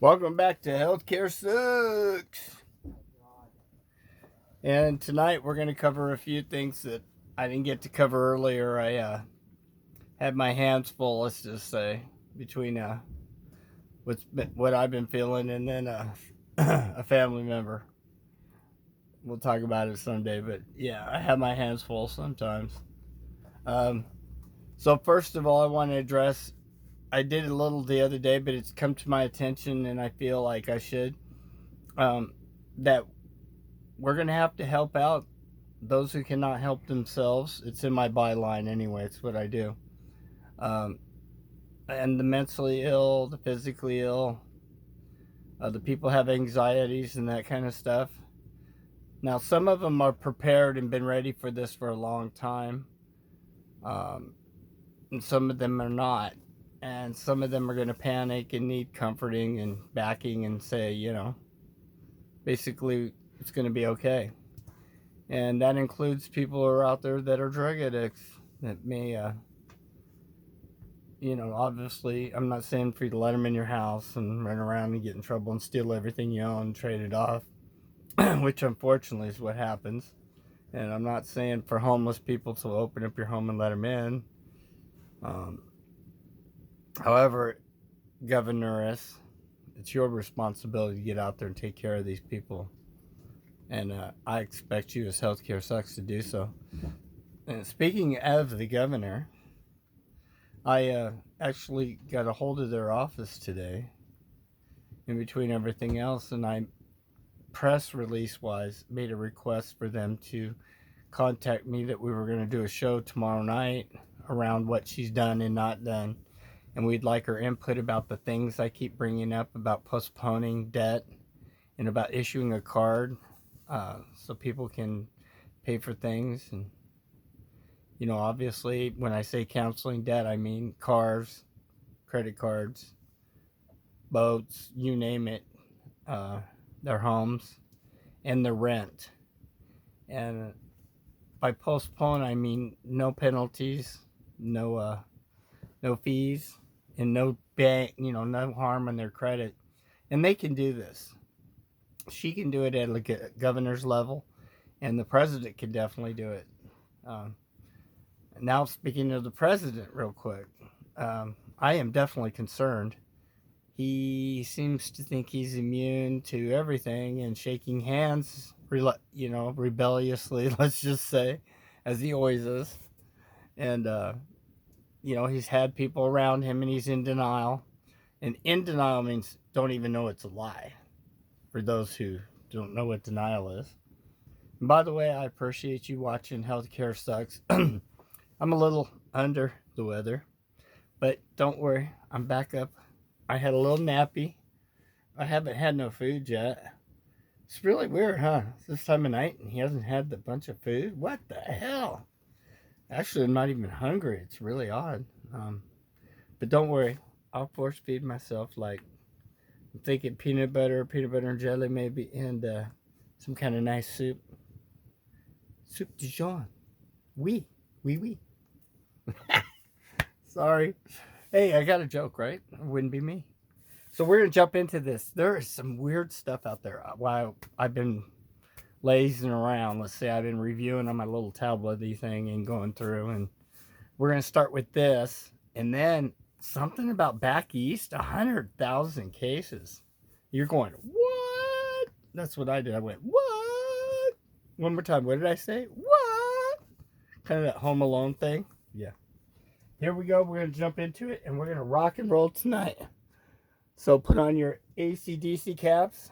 Welcome back to Healthcare Sucks. And tonight we're going to cover a few things that I didn't get to cover earlier. I had my hands full, let's just say, between what I've been feeling and then a family member. We'll talk about it someday, but yeah, I have my hands full sometimes. Um, so first of all, I want to address. I did a little the other day, but it's come to my attention, and I feel like I should. That we're going to have to help out those who cannot help themselves. It's in my byline anyway. It's what I do. Um, and the mentally ill, the physically ill, the people have anxieties and that kind of stuff. Now, some of them are prepared and been ready for this for a long time, and some of them are not. And some of them are going to panic and need comforting and backing and say, basically, it's going to be okay. And that includes people who are out there that are drug addicts that may, obviously, I'm not saying for you to let them in your house and run around and get in trouble and steal everything you own and trade it off, which unfortunately is what happens. And I'm not saying for homeless people to open up your home and let them in. However, Governoress, it's your responsibility to get out there and take care of these people. And I expect you as Healthcare Sucks to do so. And speaking of the governor, I actually got a hold of their office today in between everything else, and I, press release wise, made a request for them to contact me that we were going to do a show tomorrow night around what she's done and not done. And we'd like her input about the things I keep bringing up about postponing debt and about issuing a card so people can pay for things. And, obviously, when I say counseling debt, I mean cars, credit cards, boats, you name it, their homes, and their rent. And by postpone, I mean no penalties, no fees, and no no harm on their credit. And they can do this. She can do it at a governor's level, and the president can definitely do it. Um, Now, speaking of the president, real quick, I am definitely concerned. He seems to think he's immune to everything and shaking hands, rebelliously, let's just say, as he always is. And, he's had people around him and he's in denial. And in denial means don't even know it's a lie, for those who don't know what denial is. And by the way, I appreciate you watching Healthcare Sucks. I'm a little under the weather, but don't worry, I'm back up. I had a little nappy. I haven't had no food yet. It's really weird, huh? It's this time of night and he hasn't had a bunch of food? What the hell? Actually, I'm not even hungry. It's really odd. But don't worry, I'll force feed myself. Like, I'm thinking peanut butter and jelly maybe, and some kind of nice soup. Soup Dijon. Oui, oui, oui. Sorry. Hey, I got a joke, right? It wouldn't be me. So we're going to jump into this. There is some weird stuff out there. While I've been lazing around, let's say I've been reviewing on my little tablet-y thing and going through, and we're going to start with this. And then something about back east, 100,000 cases. You're going, what? That's what I did. I went, what? One more time. What did I say? What? Kind of that Home Alone thing. Yeah. Here we go. We're going to jump into it, and we're going to rock and roll tonight. So put on your AC/DC caps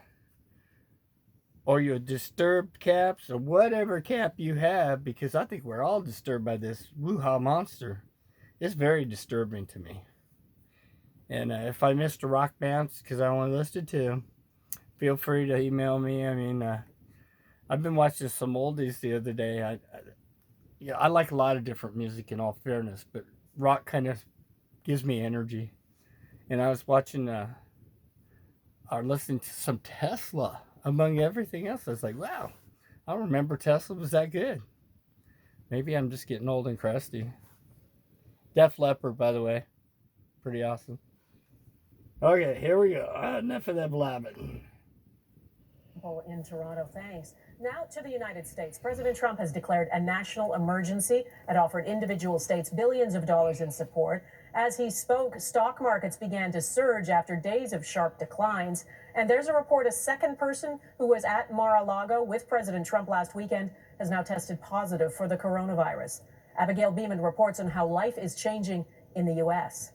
or your disturbed caps or whatever cap you have, because I think we're all disturbed by this WUHAN monster. It's very disturbing to me. And if I missed a rock band because I only listed two, feel free to email me. I mean, I've been watching some oldies the other day. I like a lot of different music in all fairness, but rock kind of gives me energy. And I was watching or listening to some Tesla among everything else. I was like, wow, I don't remember Tesla was that good. Maybe I'm just getting old and crusty. Def Leppard, by the way, pretty awesome. Okay, here we go. Enough of that blabbing. In Toronto, thanks. Now to the United States. President Trump has declared a national emergency and offered individual states billions of dollars in support. As he spoke, stock markets began to surge after days of sharp declines. And there's a report a second person who was at Mar-a-Lago with President Trump last weekend has now tested positive for the coronavirus. Abigail Beeman reports on how life is changing in the U.S.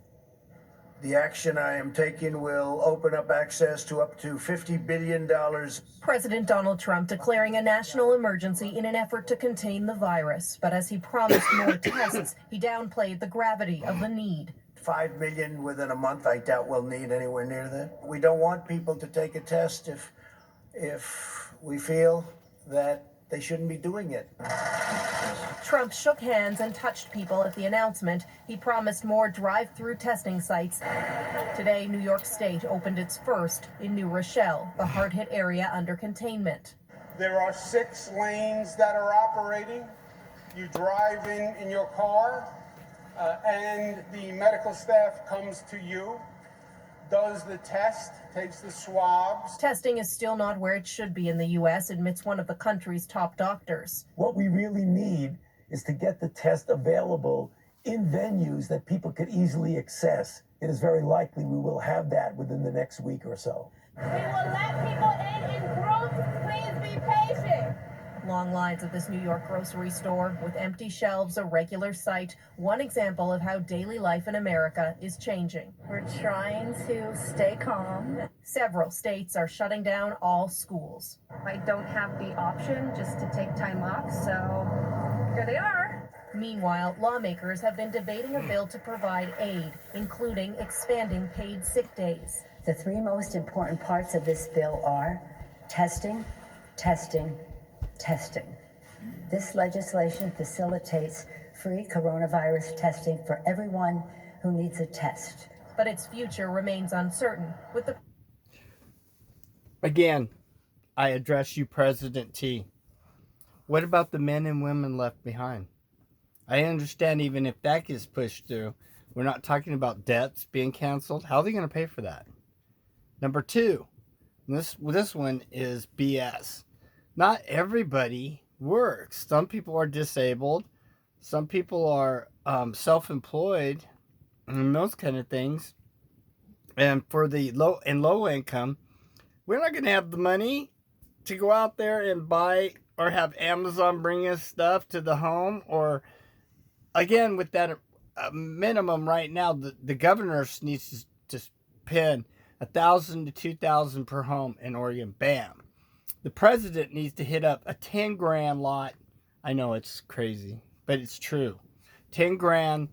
The action I am taking will open up access to up to $50 billion. President Donald Trump declaring a national emergency in an effort to contain the virus. But as he promised more tests, he downplayed the gravity of the need. 5 million within a month. I doubt we'll need anywhere near that. We don't want people to take a test if we feel that they shouldn't be doing it. Trump shook hands and touched people at the announcement. He promised more drive-through testing sites. Today, New York State opened its first in New Rochelle, the hard-hit area under containment. There are 6 lanes that are operating. You drive in your car, and the medical staff comes to you, does the test, takes the swabs. Testing is still not where it should be in the U.S., admits one of the country's top doctors. What we really need is to get the test available in venues that people could easily access. It is very likely we will have that within the next week or so. We will let people in groups. Please be patient. Long lines at this New York grocery store with empty shelves, a regular sight. One example of how daily life in America is changing. We're trying to stay calm. Several states are shutting down all schools. I don't have the option just to take time off, so here they are. Meanwhile, lawmakers have been debating a bill to provide aid, including expanding paid sick days. The 3 most important parts of this bill are testing, testing, testing. This legislation facilitates free coronavirus testing for everyone who needs a test. But its future remains uncertain with the... Again, I address you, President T. What about the men and women left behind? I understand even if that gets pushed through, we're not talking about debts being canceled. How are they going to pay for that? Number 2, this one is BS. Not everybody works. Some people are disabled. Some people are self-employed and those kind of things. And for the low income, we're not going to have the money to go out there and buy or have Amazon bring us stuff to the home. Or, again, with that minimum right now, the governor needs to spend $1,000 to $2,000 per home in Oregon. Bam. The president needs to hit up a 10 grand lot. I know it's crazy, but it's true. 10 grand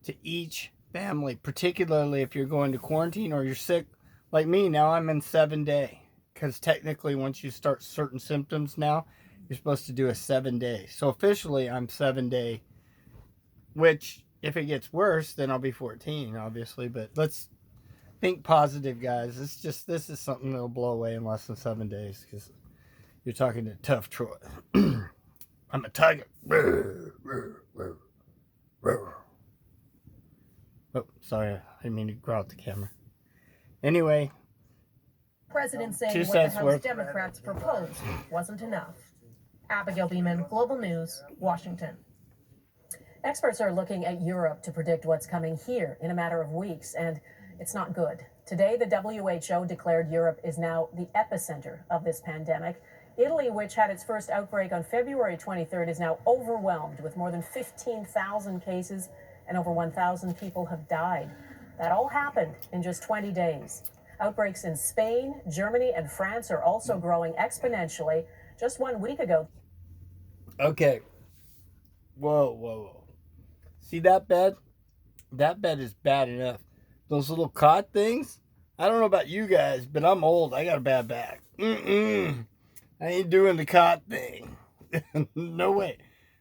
to each family, particularly if you're going to quarantine or you're sick. Like me, now I'm in 7-day. Because technically, once you start certain symptoms now, you're supposed to do a 7-day. So officially, I'm 7-day. Which, if it gets worse, then I'll be 14, obviously. But let's think positive, guys. This is something that'll blow away in less than 7 days. Because you're talking to tough Troy. I'm a tiger. Oh, sorry. I didn't mean to growl at the camera. Anyway. President saying what the House Democrats proposed wasn't enough. Abigail Beeman, Global News, Washington. Experts are looking at Europe to predict what's coming here in a matter of weeks, and it's not good. Today, the WHO declared Europe is now the epicenter of this pandemic. Italy, which had its first outbreak on February 23rd, is now overwhelmed with more than 15,000 cases and over 1,000 people have died. That all happened in just 20 days. Outbreaks in Spain, Germany, and France are also growing exponentially. Just 1 week ago. Okay. Whoa. See that bed? That bed is bad enough. Those little cot things? I don't know about you guys, but I'm old. I got a bad back. I ain't doing the cot thing. No way.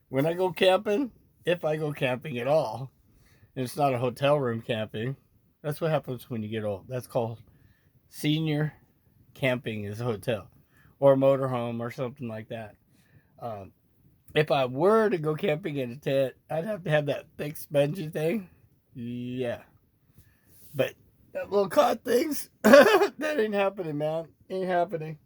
When I go camping, if I go camping at all, and it's not a hotel room camping, that's what happens when you get old. That's called senior camping is a hotel or a motorhome or something like that. If I were to go camping in a tent, I'd have to have that thick spongy thing. Yeah. But That little cod things. That ain't happening, man. Ain't happening.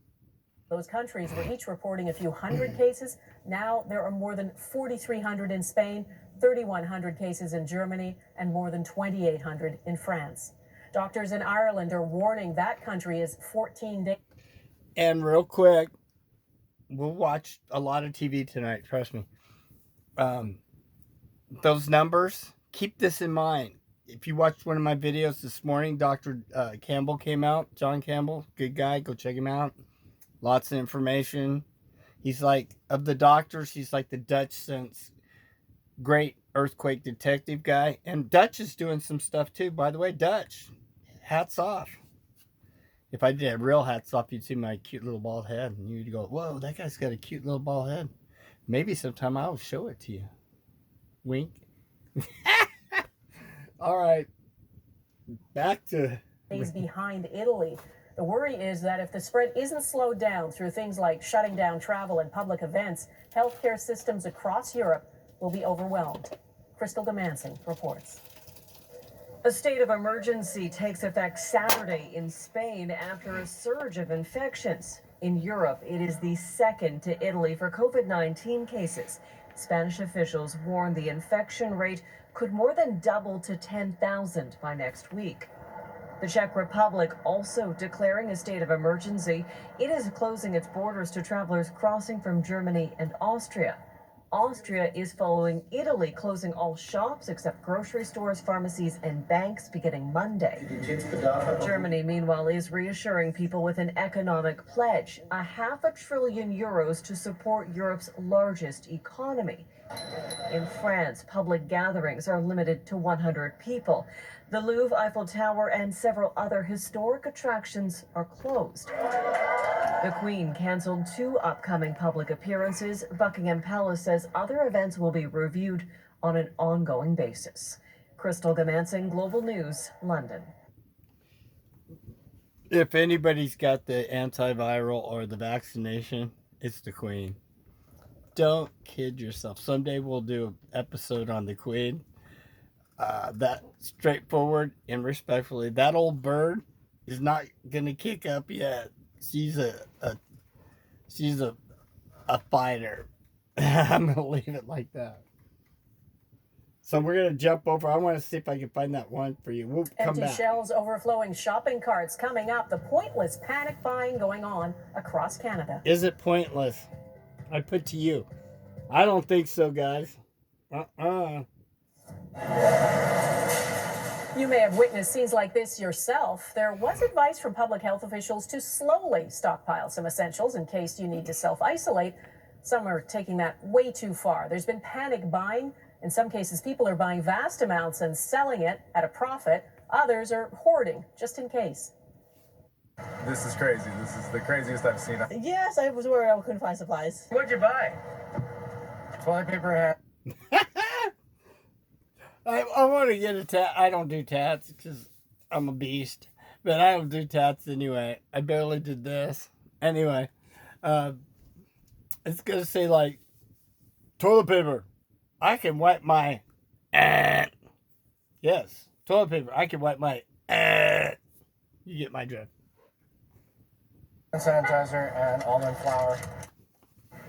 Those countries were each reporting a few hundred cases. Now there are more than 4,300 in Spain, 3,100 cases in Germany, and more than 2,800 in France. Doctors in Ireland are warning that country is 14 days. And real quick, we'll watch a lot of TV tonight, trust me. Those numbers, keep this in mind. If you watched one of my videos this morning, Dr. Campbell came out. John Campbell, good guy. Go check him out. Lots of information. He's like, of the doctors, he's like the Dutch sense. Great earthquake detective guy. And Dutch is doing some stuff too. By the way, Dutch, hats off. If I did real hats off, you'd see my cute little bald head. And you'd go, whoa, that guy's got a cute little bald head. Maybe sometime I'll show it to you. Wink. All right. Back to... behind Italy. The worry is that if the spread isn't slowed down through things like shutting down travel and public events, healthcare systems across Europe will be overwhelmed. Crystal Gamansing reports. A state of emergency takes effect Saturday in Spain after a surge of infections. In Europe, it is the second to Italy for COVID-19 cases. Spanish officials warn the infection rate could more than double to 10,000 by next week. The Czech Republic also declaring a state of emergency. It is closing its borders to travelers crossing from Germany and Austria. Austria is following Italy, closing all shops except grocery stores, pharmacies, and banks beginning Monday. Germany, meanwhile, is reassuring people with an economic pledge, €500 billion to support Europe's largest economy. In France, public gatherings are limited to 100 people. The Louvre, Eiffel Tower, and several other historic attractions are closed. The Queen canceled 2 upcoming public appearances. Buckingham Palace says other events will be reviewed on an ongoing basis. Crystal Gamansing, Global News, London. If anybody's got the antiviral or the vaccination, it's the Queen. Don't kid yourself. Someday we'll do an episode on the Queen. That straightforward and respectfully, that old bird is not gonna kick up yet. She's a fighter. I'm gonna leave it like that. So we're gonna jump over. I want to see if I can find that one for you. We'll come Empty back. shelves, overflowing shopping carts coming up. The pointless panic buying going on across Canada. Is it pointless? I put to you. I don't think so, guys. You may have witnessed scenes like this yourself. There was advice from public health officials to slowly stockpile some essentials in case you need to self-isolate. Some are taking that way too far. There's been panic buying. In some cases, people are buying vast amounts and selling it at a profit. Others are hoarding just in case. This is crazy. This is the craziest I've seen. Yes, I was worried I couldn't find supplies. What'd you buy? Toilet paper hat. I want to get a tat. I don't do tats because I'm a beast. But I don't do tats anyway. I barely did this. Anyway, it's going to say like, toilet paper. I can wipe my... Yes, toilet paper. I can wipe my... You get my drift. Sanitizer and almond flour.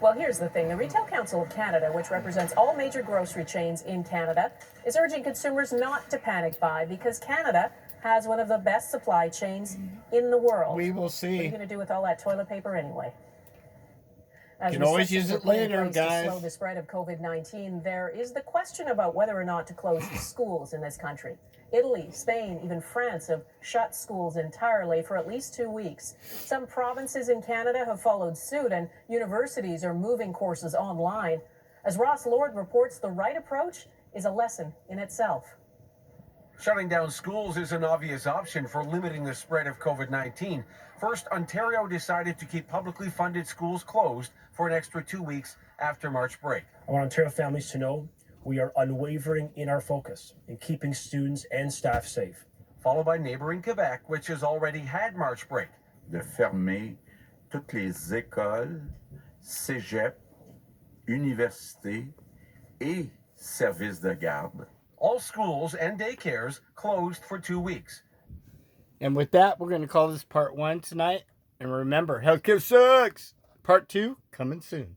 Well, here's the thing. The Retail Council of Canada, which represents all major grocery chains in Canada, is urging consumers not to panic buy because Canada has one of the best supply chains in the world. We will see. What are you going to do with all that toilet paper anyway? As you can always use it later, guys. To slow the spread of COVID-19, there is the question about whether or not to close schools in this country. Italy, Spain, even France have shut schools entirely for at least 2 weeks. Some provinces in Canada have followed suit, and universities are moving courses online. As Ross Lord reports, the right approach is a lesson in itself. Shutting down schools is an obvious option for limiting the spread of COVID-19. First, Ontario decided to keep publicly funded schools closed for an extra 2 weeks after March break. I want Ontario families to know we are unwavering in our focus in keeping students and staff safe. Followed by neighboring Quebec, which has already had March break. De fermer toutes les écoles, cégeps, universités et services de garde. All schools and daycares closed for 2 weeks. And with that, we're going to call this part 1 tonight. And remember, healthcare sucks. Part 2 coming soon.